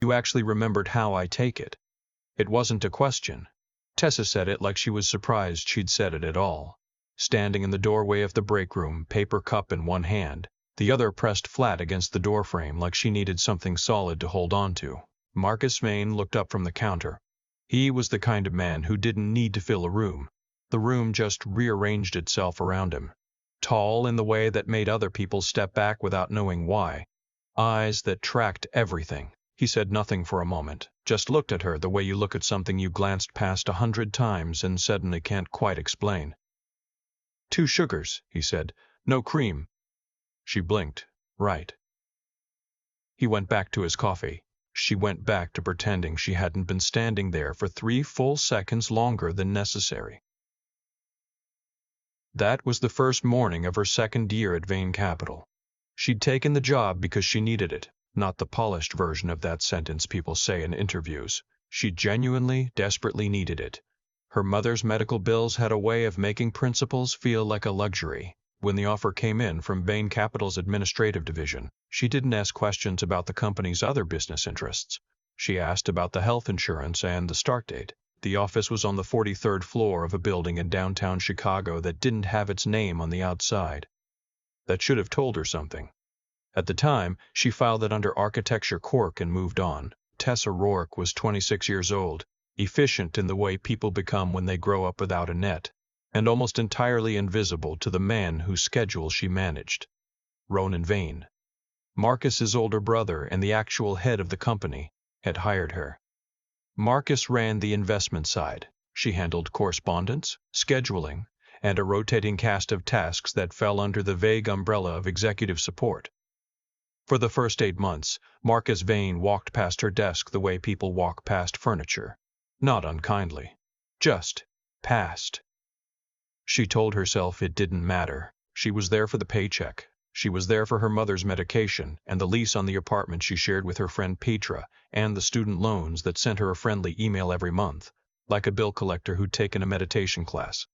You actually remembered how I take it. It wasn't a question. Tessa said it like she was surprised she'd said it at all. Standing in the doorway of the break room, paper cup in one hand, the other pressed flat against the doorframe like she needed something solid to hold on to. Marcus Vane looked up from the counter. He was the kind of man who didn't need to fill a room. The room just rearranged itself around him. Tall in the way that made other people step back without knowing why. Eyes that tracked everything. He said nothing for a moment, just looked at her the way you look at something you glanced past 100 times and suddenly can't quite explain. 2 sugars, he said. No cream. She blinked. Right. He went back to his coffee. She went back to pretending she hadn't been standing there for 3 full seconds longer than necessary. That was the first morning of her second year at Vane Capital. She'd taken the job because she needed it, not the polished version of that sentence people say in interviews. She genuinely, desperately needed it. Her mother's medical bills had a way of making principals feel like a luxury. When the offer came in from Vane Capital's administrative division, she didn't ask questions about the company's other business interests. She asked about the health insurance and the start date. The office was on the 43rd floor of a building in downtown Chicago that didn't have its name on the outside. That should have told her something. At the time, she filed it under Architecture Cork and moved on. Tessa Rourke was 26 years old, efficient in the way people become when they grow up without a net, and almost entirely invisible to the man whose schedule she managed. Ronan Vane, Marcus's older brother and the actual head of the company, had hired her. Marcus ran the investment side. She handled correspondence, scheduling, and a rotating cast of tasks that fell under the vague umbrella of executive support. For the first 8 months, Marcus Vane walked past her desk the way people walk past furniture. Not unkindly. Just past. She told herself it didn't matter. She was there for the paycheck. She was there for her mother's medication and the lease on the apartment she shared with her friend Petra and the student loans that sent her a friendly email every month, like a bill collector who'd taken a meditation class.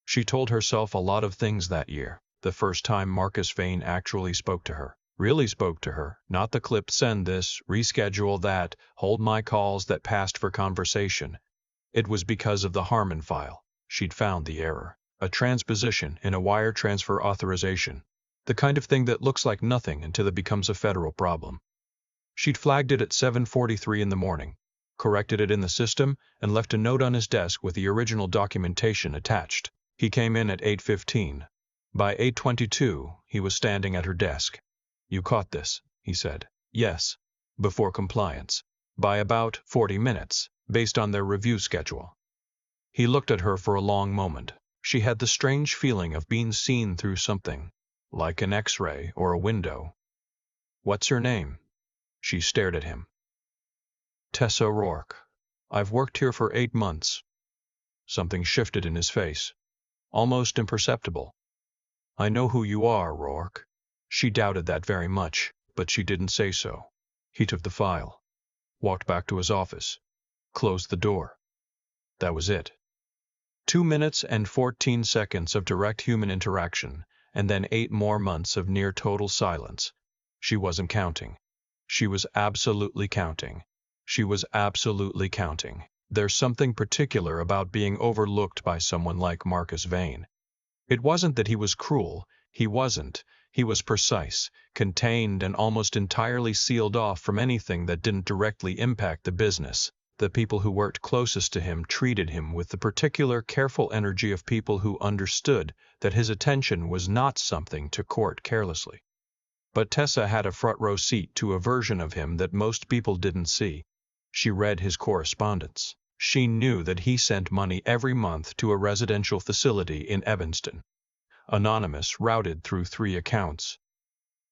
She told herself a lot of things that year, the first time Marcus Vane actually spoke to her. Really spoke to her, not the clipped send this, reschedule that, hold my calls that passed for conversation. It was because of the Harmon file. She'd found the error. A transposition in a wire transfer authorization. The kind of thing that looks like nothing until it becomes a federal problem. She'd flagged it at 7:43 in the morning, corrected it in the system, and left a note on his desk with the original documentation attached. He came in at 8:15. By 8:22, he was standing at her desk. You caught this, he said. Yes. Before compliance. By about 40 minutes, based on their review schedule. He looked at her for a long moment. She had the strange feeling of being seen through something, like an X-ray or a window. What's her name? She stared at him. Tessa Rourke. I've worked here for 8 months. Something shifted in his face. Almost imperceptible. I know who you are, Rourke. She doubted that very much, but she didn't say so. He took the file, walked back to his office, closed the door. That was it. 2 minutes and 14 seconds of direct human interaction, and then 8 more months of near total silence. She wasn't counting. She was absolutely counting. She was absolutely counting. There's something particular about being overlooked by someone like Marcus Vane. It wasn't that he was cruel. He wasn't. He was precise, contained, and almost entirely sealed off from anything that didn't directly impact the business. The people who worked closest to him treated him with the particular careful energy of people who understood that his attention was not something to court carelessly. But Tessa had a front-row seat to a version of him that most people didn't see. She read his correspondence. She knew that he sent money every month to a residential facility in Evanston. Anonymous, routed through 3 accounts.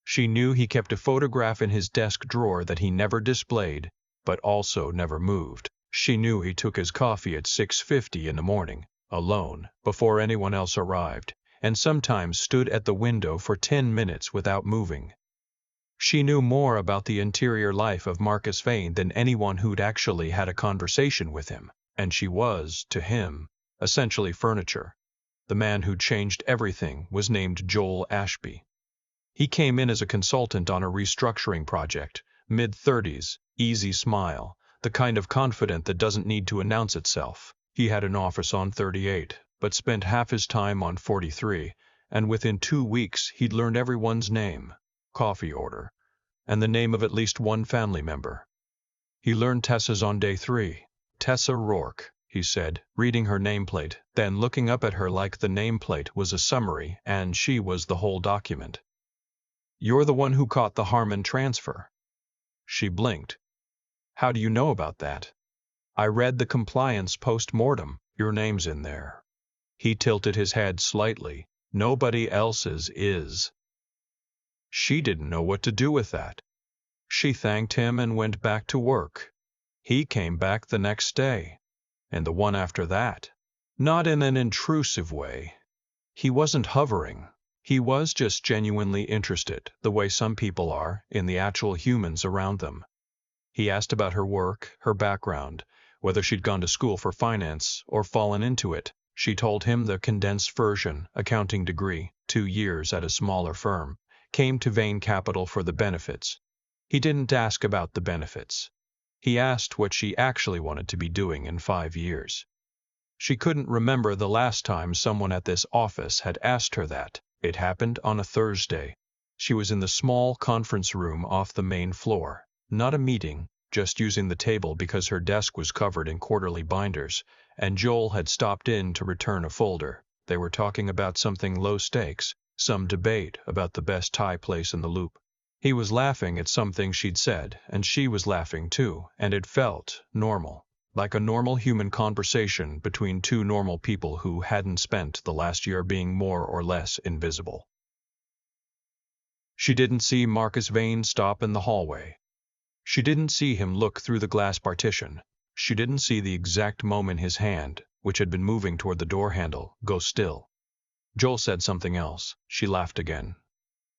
She knew he kept a photograph in his desk drawer that he never displayed, but also never moved. She knew he took his coffee at 6:50 in the morning, alone, before anyone else arrived, and sometimes stood at the window for 10 minutes without moving. She knew more about the interior life of Marcus Vane than anyone who'd actually had a conversation with him, and she was, to him, essentially furniture. The man who changed everything was named Joel Ashby. He came in as a consultant on a restructuring project, mid-30s, easy smile, the kind of confident that doesn't need to announce itself. He had an office on 38, but spent half his time on 43, and within 2 weeks he'd learned everyone's name, coffee order, and the name of at least one family member. He learned Tessa's on day 3. Tessa Rourke, he said, reading her nameplate, then looking up at her like the nameplate was a summary and she was the whole document. "You're the one who caught the Harmon transfer." She blinked. "How do you know about that?" "I read the compliance post-mortem. Your name's in there." He tilted his head slightly. "Nobody else's is." She didn't know what to do with that. She thanked him and went back to work. He came back the next day, and the one after that. Not in an intrusive way. He wasn't hovering. He was just genuinely interested, the way some people are, in the actual humans around them. He asked about her work, her background, whether she'd gone to school for finance or fallen into it. She told him the condensed version, accounting degree, 2 years at a smaller firm, came to Vane Capital for the benefits. He didn't ask about the benefits. He asked what she actually wanted to be doing in 5 years. She couldn't remember the last time someone at this office had asked her that. It happened on a Thursday. She was in the small conference room off the main floor. Not a meeting, just using the table because her desk was covered in quarterly binders, and Joel had stopped in to return a folder. They were talking about something low stakes, some debate about the best Thai place in the Loop. He was laughing at something she'd said, and she was laughing too, and it felt normal, like a normal human conversation between two normal people who hadn't spent the last year being more or less invisible. She didn't see Marcus Vane stop in the hallway. She didn't see him look through the glass partition. She didn't see the exact moment his hand, which had been moving toward the door handle, go still. Joel said something else. She laughed again.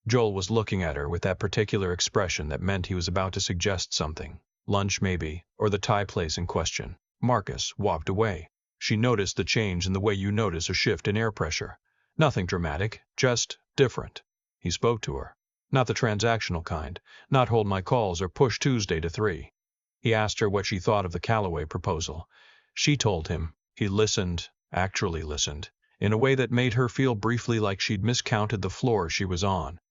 Joel was looking at her with that particular expression that meant he was about to suggest something. Lunch maybe, or the Thai place in question. Marcus walked away. She noticed the change in the way you notice a shift in air pressure. Nothing dramatic, just different. He spoke to her. Not the transactional kind, not hold my calls or push Tuesday to 3. He asked her what she thought of the Callaway proposal. She told him. He listened, actually listened, in a way that made her feel briefly like she'd miscounted the floor she was on.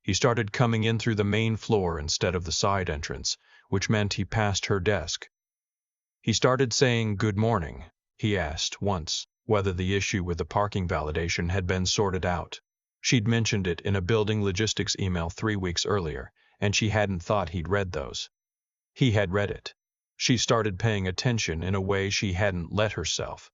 He started coming in through the main floor instead of the side entrance, which meant he passed her desk. He started saying good morning. He asked, once, whether the issue with the parking validation had been sorted out. She'd mentioned it in a building logistics email 3 weeks earlier, and she hadn't thought he'd read those. He had read it. She started paying attention in a way she hadn't let herself.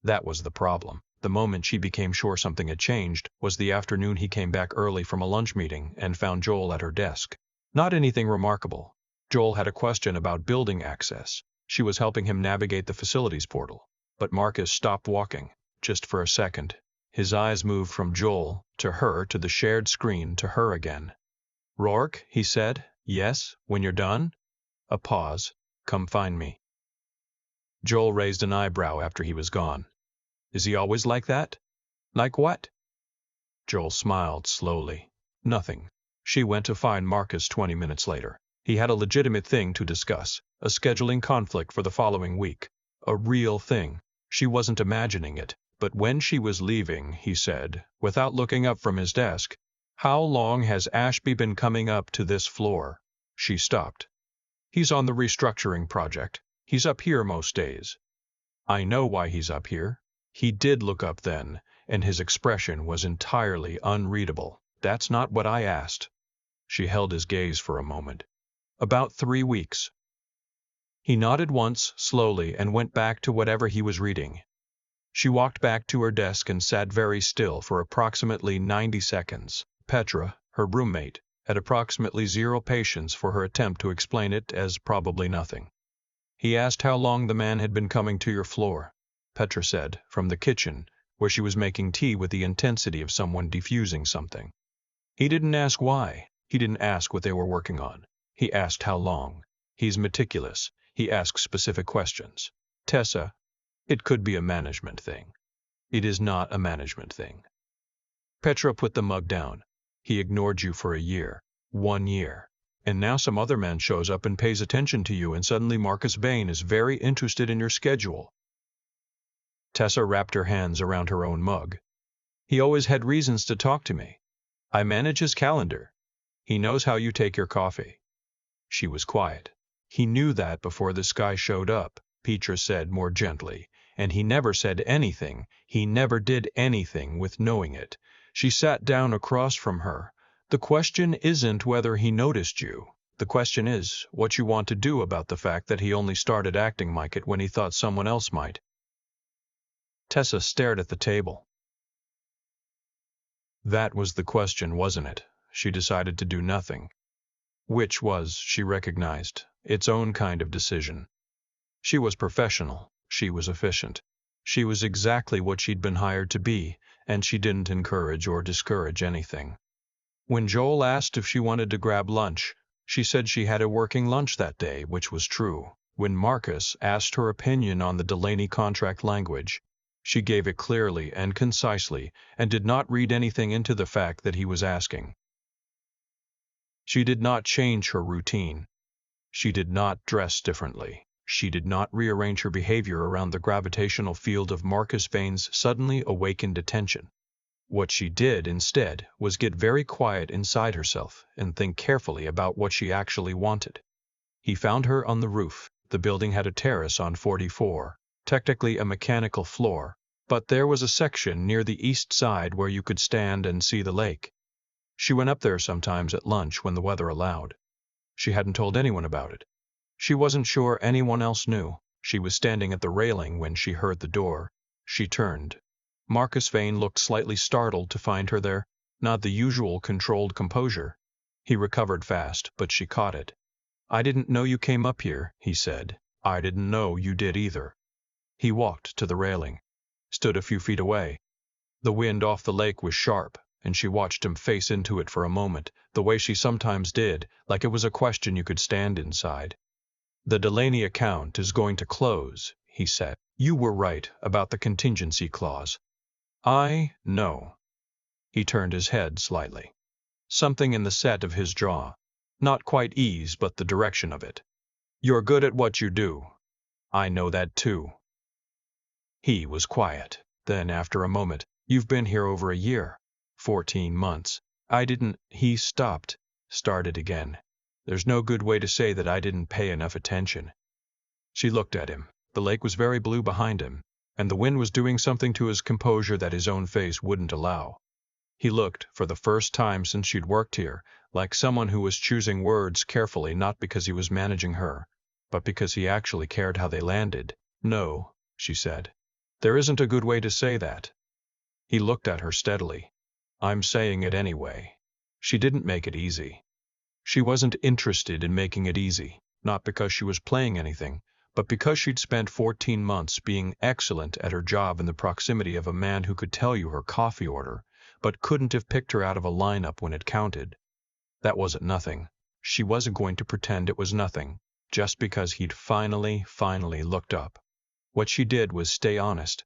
That was the problem. The moment she became sure something had changed was the afternoon he came back early from a lunch meeting and found Joel at her desk. Not anything remarkable. Joel had a question about building access. She was helping him navigate the facilities portal. But Marcus stopped walking, just for a second. His eyes moved from Joel to her to the shared screen to her again. "Rourke," he said. "Yes, when you're done?" A pause. "Come find me." Joel raised an eyebrow after he was gone. "Is he always like that?" "Like what?" Joel smiled slowly. "Nothing." She went to find Marcus 20 minutes later. He had a legitimate thing to discuss, a scheduling conflict for the following week. A real thing. She wasn't imagining it. But when she was leaving, he said, without looking up from his desk, "How long has Ashby been coming up to this floor?" She stopped. "He's on the restructuring project. He's up here most days." "I know why he's up here." He did look up then, and his expression was entirely unreadable. "That's not what I asked." She held his gaze for a moment. "About 3 weeks." He nodded once, slowly, and went back to whatever he was reading. She walked back to her desk and sat very still for approximately 90 seconds. Petra, her roommate, had approximately zero patience for her attempt to explain it as probably nothing. He asked how long the man had been coming to your floor. Petra said, from the kitchen, where she was making tea with the intensity of someone defusing something. He didn't ask why. He didn't ask what they were working on. He asked how long. He's meticulous. He asks specific questions. "Tessa, it could be a management thing." "It is not a management thing." Petra put the mug down. "He ignored you for a year. 1 year. And now some other man shows up and pays attention to you, and suddenly Marcus Vane is very interested in your schedule." Tessa wrapped her hands around her own mug. "He always had reasons to talk to me. I manage his calendar. He knows how you take your coffee." She was quiet. "He knew that before this guy showed up," Petra said more gently, "and he never said anything, he never did anything with knowing it." She sat down across from her. "The question isn't whether he noticed you. The question is what you want to do about the fact that he only started acting like it when he thought someone else might." Tessa stared at the table. That was the question, wasn't it? She decided to do nothing. Which was, she recognized, its own kind of decision. She was professional. She was efficient. She was exactly what she'd been hired to be, and she didn't encourage or discourage anything. When Joel asked if she wanted to grab lunch, she said she had a working lunch that day, which was true. When Marcus asked her opinion on the Delaney contract language, she gave it clearly and concisely, and did not read anything into the fact that he was asking. She did not change her routine. She did not dress differently. She did not rearrange her behavior around the gravitational field of Marcus Vane's suddenly awakened attention. What she did, instead, was get very quiet inside herself and think carefully about what she actually wanted. He found her on the roof. The building had a terrace on 44, technically a mechanical floor, but there was a section near the east side where you could stand and see the lake. She went up there sometimes at lunch when the weather allowed. She hadn't told anyone about it. She wasn't sure anyone else knew. She was standing at the railing when she heard the door. She turned. Marcus Vane looked slightly startled to find her there, not the usual controlled composure. He recovered fast, but she caught it. "I didn't know you came up here," he said. "I didn't know you did either." He walked to the railing, stood a few feet away. The wind off the lake was sharp, and she watched him face into it for a moment, the way she sometimes did, like it was a question you could stand inside. "The Delaney account is going to close," he said. "You were right about the contingency clause." "I know." He turned his head slightly. Something in the set of his jaw. Not quite ease, but the direction of it. "You're good at what you do. I know that too." He was quiet. Then, after a moment, "You've been here over a year. 14 months. I didn't—" He stopped, started again. "There's no good way to say that I didn't pay enough attention." She looked at him. The lake was very blue behind him, and the wind was doing something to his composure that his own face wouldn't allow. He looked, for the first time since she'd worked here, like someone who was choosing words carefully, not because he was managing her, but because he actually cared how they landed. "No," she said. "There isn't a good way to say that." He looked at her steadily. "I'm saying it anyway." She didn't make it easy. She wasn't interested in making it easy, not because she was playing anything, but because she'd spent 14 months being excellent at her job in the proximity of a man who could tell you her coffee order, but couldn't have picked her out of a lineup when it counted. That wasn't nothing. She wasn't going to pretend it was nothing, just because he'd finally looked up. What she did was stay honest.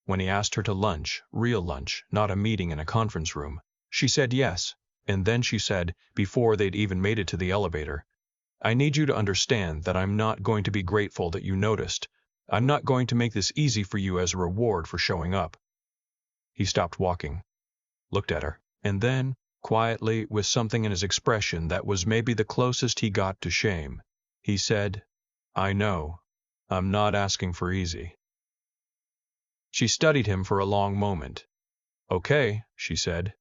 When he asked her to lunch, real lunch, not a meeting in a conference room, she said yes, and then she said, before they'd even made it to the elevator, "I need you to understand that I'm not going to be grateful that you noticed. I'm not going to make this easy for you as a reward for showing up." He stopped walking, looked at her, and then, quietly, with something in his expression that was maybe the closest he got to shame, he said, "I know. I'm not asking for easy." She studied him for a long moment. "Okay," she said.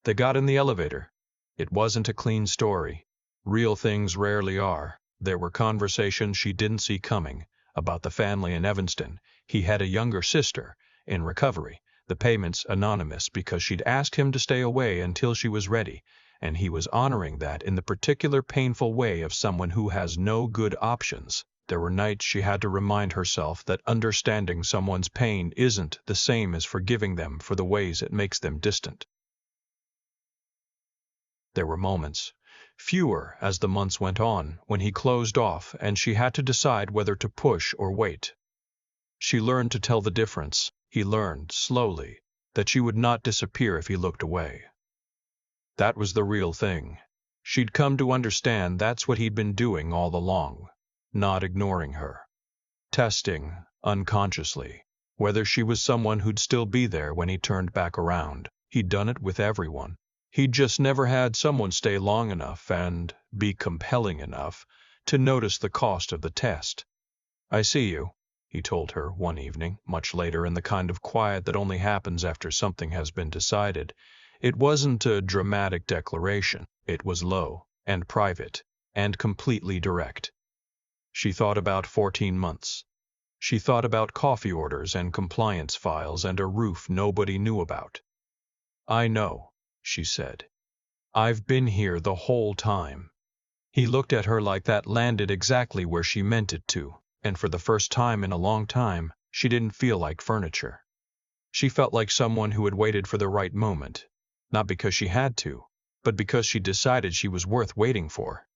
They got in the elevator. It wasn't a clean story. Real things rarely are. There were conversations she didn't see coming, about the family in Evanston. He had a younger sister, in recovery, the payments anonymous because she'd asked him to stay away until she was ready, and he was honoring that in the particular painful way of someone who has no good options. There were nights she had to remind herself that understanding someone's pain isn't the same as forgiving them for the ways it makes them distant. There were moments, fewer as the months went on, when he closed off and she had to decide whether to push or wait. She learned to tell the difference. He learned, slowly, that she would not disappear if he looked away. That was the real thing. She'd come to understand that's what he'd been doing all along, not ignoring her. Testing, unconsciously, whether she was someone who'd still be there when he turned back around. He'd done it with everyone. He'd just never had someone stay long enough and be compelling enough to notice the cost of the test. "I see you," he told her one evening, much later, in the kind of quiet that only happens after something has been decided. It wasn't a dramatic declaration. It was low and private and completely direct. She thought about 14 months. She thought about coffee orders and compliance files and a roof nobody knew about. "I know," she said. "I've been here the whole time." He looked at her like that landed exactly where she meant it to, and for the first time in a long time, she didn't feel like furniture. She felt like someone who had waited for the right moment, not because she had to, but because she decided she was worth waiting for.